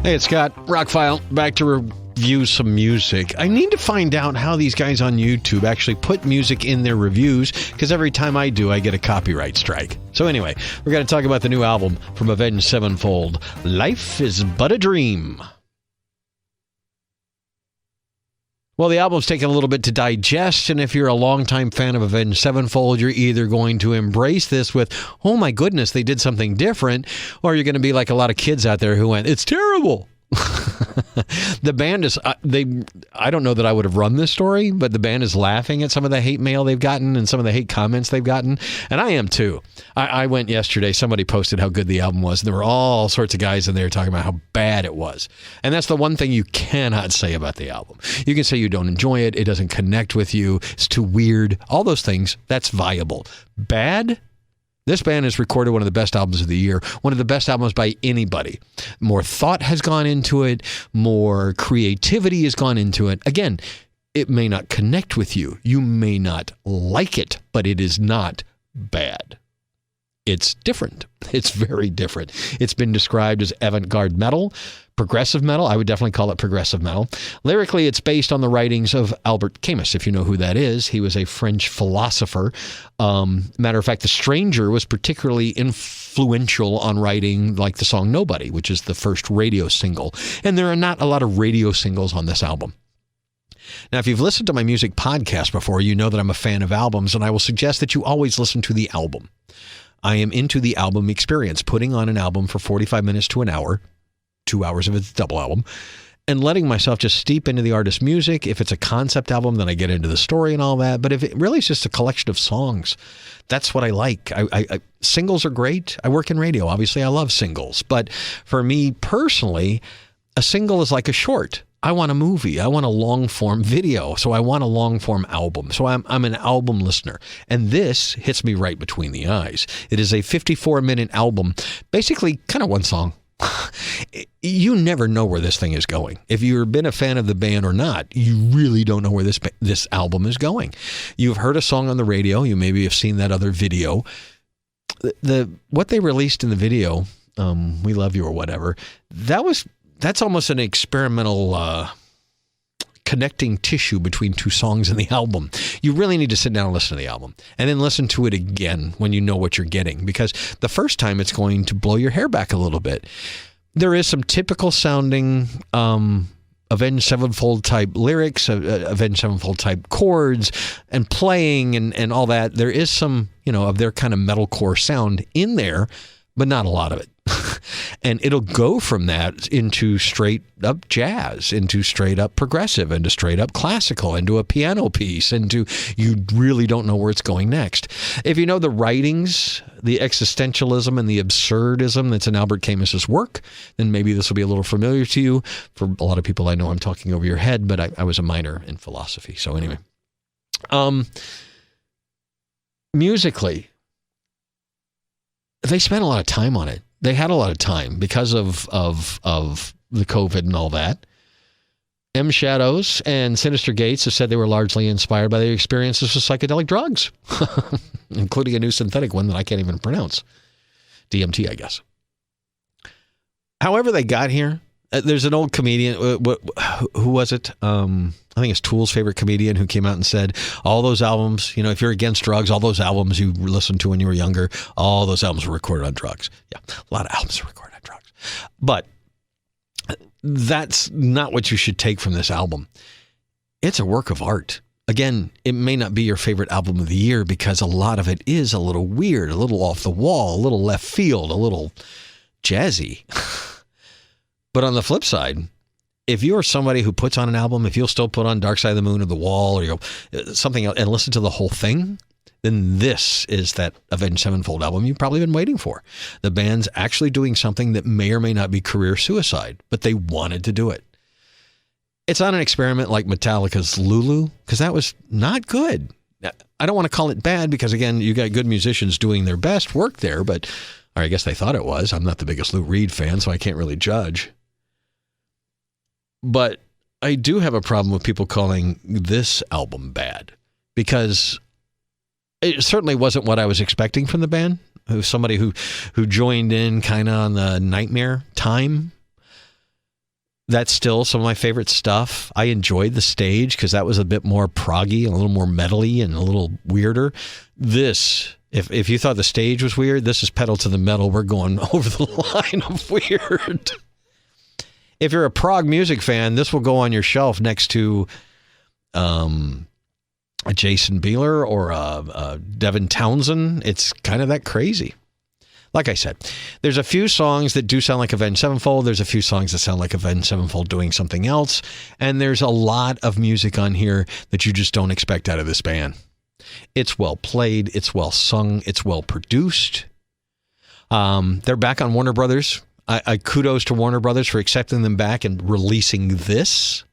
Hey, it's Scott. ROCKFILE, back to review some music. I need to find out how these guys on YouTube actually put music in their reviews, because every time I do, I get a copyright strike. So anyway, we're going to talk about the new album from Avenged Sevenfold, Life is But a Dream. Well, the album's taken a little bit to digest, and if you're a longtime fan of Avenged Sevenfold, you're either going to embrace this with, oh my goodness, they did something different, or you're going to be like a lot of kids out there who went, it's terrible. The band is, I don't know that I would have run this story, but the band is laughing at some of the hate mail they've gotten and some of the hate comments they've gotten, and I am too. I went yesterday, somebody posted how good the album was, and there were all sorts of guys in there talking about how bad it was. And that's the one thing you cannot say about the album. You can say you don't enjoy it, it doesn't connect with you, it's too weird, all those things, that's viable. Bad? This band has recorded one of the best albums of the year, one of the best albums by anybody. More thought has gone into it, more creativity has gone into it. Again, it may not connect with you. You may not like it, but it is not bad. It's different. It's very different. It's been described as avant-garde metal, progressive metal. I would definitely call it progressive metal. Lyrically, it's based on the writings of Albert Camus, if you know who that is. He was a French philosopher. Matter of fact, The Stranger was particularly influential on writing like the song Nobody, which is the first radio single. And there are not a lot of radio singles on this album. Now, if you've listened to my music podcast before, you know that I'm a fan of albums, and I will suggest that you always listen to the album. I am into the album experience, putting on an album for 45 minutes to an hour, 2 hours if it's a double album, and letting myself just steep into the artist's music. If it's a concept album, then I get into the story and all that. But if it really is just a collection of songs, that's what I like. Singles are great. I work in radio. Obviously, I love singles. But for me personally, a single is like a short. I want a movie. I want a long-form video. So I want a long-form album. So I'm an album listener. And this hits me right between the eyes. It is a 54-minute album, basically kind of one song. You never know where this thing is going. If you've been a fan of the band or not, you really don't know where this album is going. You've heard a song on the radio. You maybe have seen that other video. What they released in the video, We Love You or whatever, that's almost an experimental connecting tissue between two songs in the album. You really need to sit down and listen to the album and then listen to it again when you know what you're getting, because the first time it's going to blow your hair back a little bit. There is some typical sounding Avenged Sevenfold type lyrics, Avenged Sevenfold type chords and playing and all that. There is some, of their kind of metalcore sound in there, but not a lot of it. And it'll go from that into straight up jazz, into straight up progressive, into straight up classical, into a piano piece, into you really don't know where it's going next. If you know the writings, the existentialism and the absurdism that's in Albert Camus's work, then maybe this will be a little familiar to you. For a lot of people, I know I'm talking over your head, but I was a minor in philosophy. So anyway, musically, they spent a lot of time on it. They had a lot of time because of the COVID and all that. M. Shadows and Sinister Gates have said they were largely inspired by their experiences with psychedelic drugs, including a new synthetic one that I can't even pronounce. DMT, I guess. However they got here, there's an old comedian, who was it? I think it's Tool's favorite comedian, who came out and said, all those albums, if you're against drugs, all those albums you listened to when you were younger, all those albums were recorded on drugs. Yeah, a lot of albums are recorded on drugs. But that's not what you should take from this album. It's a work of art. Again, it may not be your favorite album of the year because a lot of it is a little weird, a little off the wall, a little left field, a little jazzy. But on the flip side, if you're somebody who puts on an album, if you'll still put on Dark Side of the Moon or The Wall or something else and listen to the whole thing, then this is that Avenged Sevenfold album you've probably been waiting for. The band's actually doing something that may or may not be career suicide, but they wanted to do it. It's not an experiment like Metallica's Lulu, because that was not good. I don't want to call it bad because, again, you got good musicians doing their best work there, but or I guess they thought it was. I'm not the biggest Lou Reed fan, so I can't really judge. But I do have a problem with people calling this album bad, because it certainly wasn't what I was expecting from the band. Somebody who joined in kind of on the Nightmare time. That's still some of my favorite stuff. I enjoyed the stage because that was a bit more proggy, a little more metally, and a little weirder. This, if you thought the stage was weird, this is pedal to the metal. We're going over the line of weird. If you're a prog music fan, this will go on your shelf next to a Jason Bieler or a Devin Townsend. It's kind of that crazy. Like I said, there's a few songs that do sound like Avenged Sevenfold. There's a few songs that sound like Avenged Sevenfold doing something else. And there's a lot of music on here that you just don't expect out of this band. It's well played. It's well sung. It's well produced. They're back on Warner Brothers. I kudos to Warner Brothers for accepting them back and releasing this.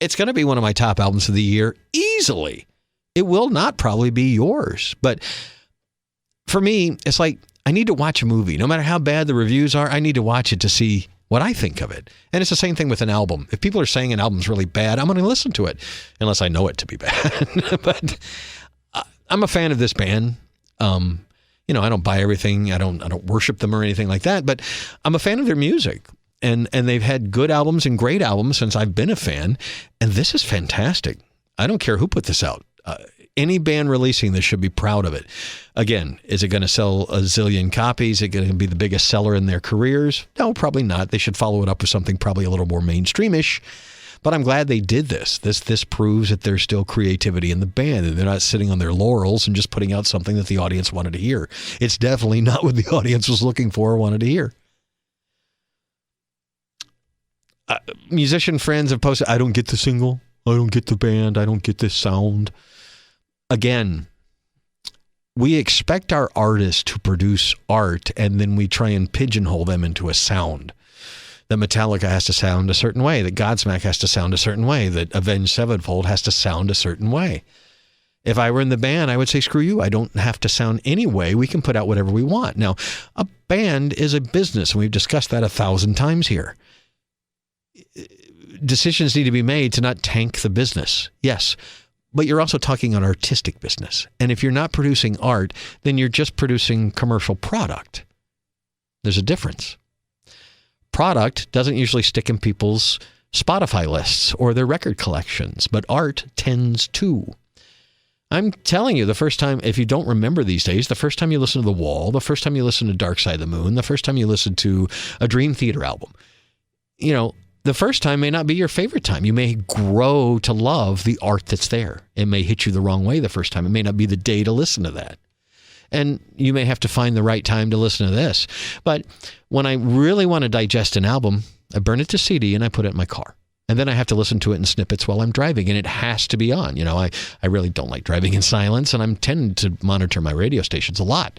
It's going to be one of my top albums of the year easily. It will not probably be yours, but for me, it's like I need to watch a movie. No matter how bad the reviews are, I need to watch it to see what I think of it. And it's the same thing with an album. If people are saying an album's really bad, I'm going to listen to it, unless I know it to be bad. But I'm a fan of this band. You know, I don't buy everything. I don't worship them or anything like that. But I'm a fan of their music. And they've had good albums and great albums since I've been a fan. And this is fantastic. I don't care who put this out. Any band releasing this should be proud of it. Again, is it going to sell a zillion copies? Is it going to be the biggest seller in their careers? No, probably not. They should follow it up with something probably a little more mainstreamish. But I'm glad they did this. This proves that there's still creativity in the band, and they're not sitting on their laurels and just putting out something that the audience wanted to hear. It's definitely not what the audience was looking for or wanted to hear. Musician friends have posted, I don't get the single. I don't get the band. I don't get this sound. Again, we expect our artists to produce art, and then we try and pigeonhole them into a sound. That Metallica has to sound a certain way, that Godsmack has to sound a certain way, that Avenged Sevenfold has to sound a certain way. If I were in the band, I would say, screw you. I don't have to sound any way. We can put out whatever we want. Now, a band is a business, and we've discussed that 1,000 times here. Decisions need to be made to not tank the business. Yes. But you're also talking an artistic business. And if you're not producing art, then you're just producing commercial product. There's a difference. Product doesn't usually stick in people's Spotify lists or their record collections, but art tends to. I'm telling you, the first time, if you don't remember these days, the first time you listen to The Wall, the first time you listen to Dark Side of the Moon, the first time you listen to a Dream Theater album, you know, the first time may not be your favorite time. You may grow to love the art that's there. It may hit you the wrong way the first time. It may not be the day to listen to that. And you may have to find the right time to listen to this. But when I really want to digest an album, I burn it to CD and I put it in my car. And then I have to listen to it in snippets while I'm driving, and it has to be on. You know, I really don't like driving in silence, and I'm tend to monitor my radio stations a lot.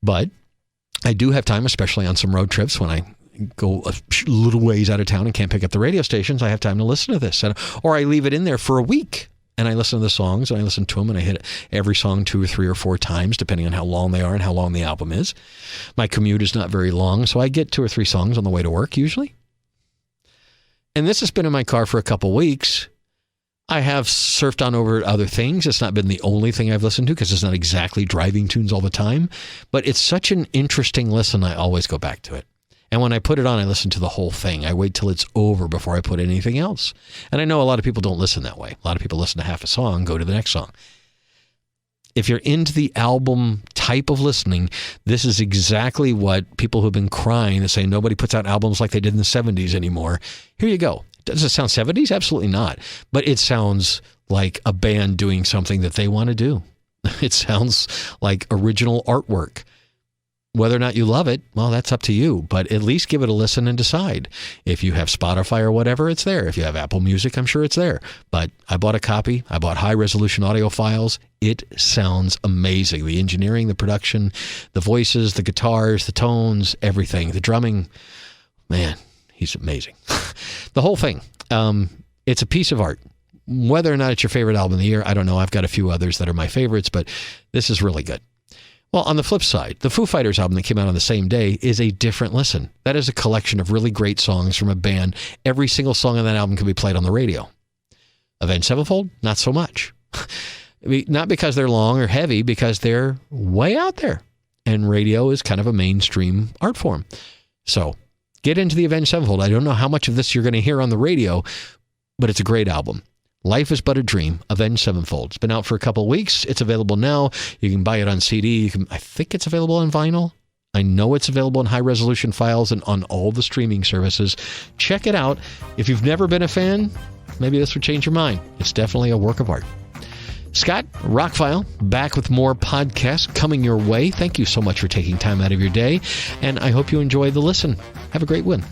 But I do have time, especially on some road trips when I go a little ways out of town and can't pick up the radio stations. I have time to listen to this. Or I leave it in there for a week and I listen to the songs and I listen to them and I hit every song 2 or 3 or 4 times, depending on how long they are and how long the album is. My commute is not very long, so I get 2 or 3 songs on the way to work usually. And this has been in my car for a couple weeks. I have surfed on over other things. It's not been the only thing I've listened to because it's not exactly driving tunes all the time, but it's such an interesting listen. I always go back to it. And when I put it on, I listen to the whole thing. I wait till it's over before I put anything else. And I know a lot of people don't listen that way. A lot of people listen to half a song, go to the next song. If you're into the album type of listening, this is exactly what people who've been crying and saying nobody puts out albums like they did in the 70s anymore. Here you go. Does it sound 70s? Absolutely not. But it sounds like a band doing something that they want to do. It sounds like original artwork. Whether or not you love it, well, that's up to you. But at least give it a listen and decide. If you have Spotify or whatever, it's there. If you have Apple Music, I'm sure it's there. But I bought a copy. I bought high-resolution audio files. It sounds amazing. The engineering, the production, the voices, the guitars, the tones, everything. The drumming, man, he's amazing. The whole thing. It's a piece of art. Whether or not it's your favorite album of the year, I don't know. I've got a few others that are my favorites, but this is really good. Well, on the flip side, the Foo Fighters album that came out on the same day is a different listen. That is a collection of really great songs from a band. Every single song on that album can be played on the radio. Avenged Sevenfold, not so much. Not because they're long or heavy, because they're way out there. And radio is kind of a mainstream art form. So get into the Avenged Sevenfold. I don't know how much of this you're going to hear on the radio, but it's a great album. Life is But a Dream, Avenged Sevenfold. It's been out for a couple of weeks. It's available now. You can buy it on CD. I think it's available on vinyl. I know it's available in high-resolution files and on all the streaming services. Check it out. If you've never been a fan, maybe this would change your mind. It's definitely a work of art. Scott, ROCKFILE, back with more podcasts coming your way. Thank you so much for taking time out of your day, and I hope you enjoy the listen. Have a great one.